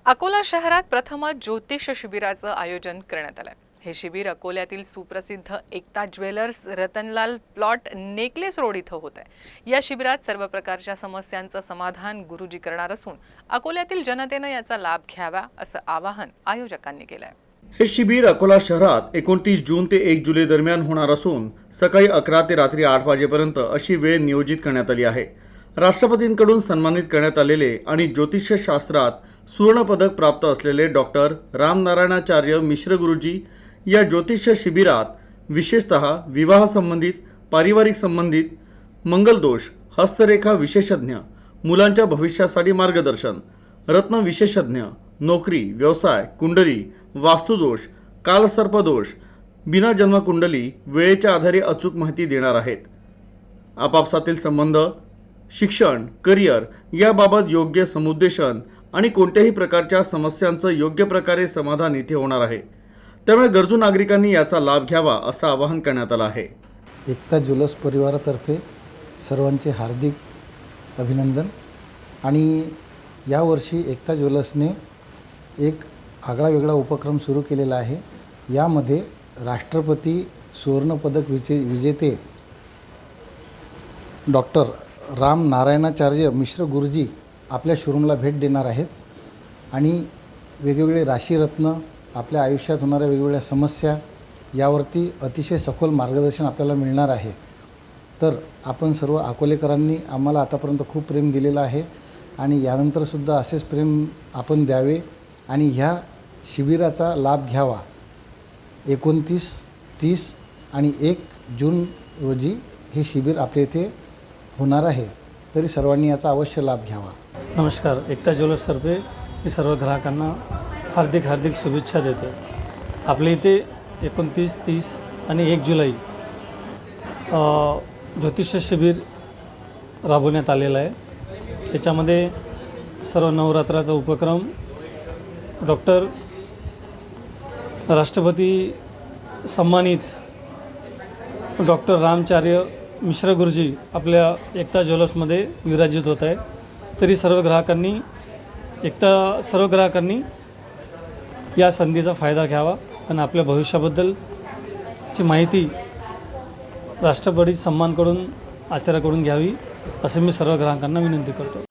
अकोला शहरात प्रथमच ज्योतिष शिबिराचं आयोजन करण्यात आलं। हे शिबिर अकोल्यातील सुप्रसिद्ध Ekta jewellers Ratanlal plot necklace road इथं होत आहे। या शिबिरात सर्व प्रकारच्या समस्यांचं समाधान गुरुजी करणार असून अकोल्यातील जनतेनं याचा लाभ घ्यावा असं आवाहन आयोजकांनी केलंय। हे शिबिर अकोला शहरात 29 जून ते 1 जुलै दरम्यान होणार असून सकाळी 11 ते रात्री 8 वाजेपर्यंत अशी वेळ नियोजित करण्यात आली आहे। राष्ट्रपतींकडून सन्मानित करण्यात आलेले आणि ज्योतिष शास्त्रात सुवर्ण पदक प्राप्त असलेले डॉक्टर रामनारायणाचार्य मिश्र गुरुजी या ज्योतिष शिबिरात विशेषतः विवाह संबंधित, पारिवारिक संबंधित, मंगलदोष, हस्तरेखा विशेषज्ञ, मुलांच्या भविष्यासाठी मार्गदर्शन, रत्न विशेषज्ञ, नोकरी, व्यवसाय, कुंडली, वास्तुदोष, कालसर्पदोष, बिना जन्मकुंडली, वेळेच्या आधारे अचूक माहिती देणार आहेत। आपापसातील संबंध, शिक्षण, करिअर याबाबत योग्य समुपदेशन आणि कोणत्याही प्रकारच्या समस्यांचं योग्य प्रकारे समाधान इथे होणार आहे। त्यामुळे गरजू नागरिकांनी याचा लाभ घ्यावा असं आवाहन करण्यात आलं आहे। एकता ज्वेलर्स परिवारातर्फे सर्वांचे हार्दिक अभिनंदन। आणि यावर्षी एकता ज्वेलर्सने एक आगळा वेगळा उपक्रम सुरू केलेला आहे। यामध्ये राष्ट्रपती सुवर्णपदक विजेते डॉक्टर राम नारायणाचार्य मिश्र गुरुजी आपल्या शोरूमला भेट देणार आहेत आणि वेगवेगळे राशीरत्न, आपल्या आयुष्यात होणाऱ्या वेगवेगळ्या समस्या यावरती अतिशय सखोल मार्गदर्शन आपल्याला मिळणार आहे। तर आपण सर्व अकोलेकरांनी आम्हाला आतापर्यंत खूप प्रेम दिलेलं आहे आणि यानंतरसुद्धा असेच प्रेम आपण द्यावे आणि ह्या शिबिराचा लाभ घ्यावा। 29, 30 आणि 1 जून रोजी हे शिबिर आपल्या इथे होणार आहे, तरी सर्वांनी याचा अवश्य लाभ घ्यावा। नमस्कार, एकता ज्वेलर्सतर्फे मी सर्व ग्राहकांना हार्दिक शुभेच्छा देतो। आपल्या इथे 29, 30 आणि 1 जुलै ज्योतिष शिबिर राबवण्यात आलेलं आहे। याच्यामध्ये सर्व नवरात्राचा उपक्रम डॉक्टर राष्ट्रपती सन्मानित डॉक्टर रामचार्य मिश्र गुरुजी आपल्या एकता ज्वेलर्समध्ये विराजित होत आहे। तरी सर्व ग्राहकांनी या संधीचा फायदा घ्यावा आणि आपल्या भविष्याबद्दलची माहिती राष्ट्रपती सन्मानकडून आचार्याकडून घ्यावी असे मी सर्व ग्राहकांना विनंती करतो।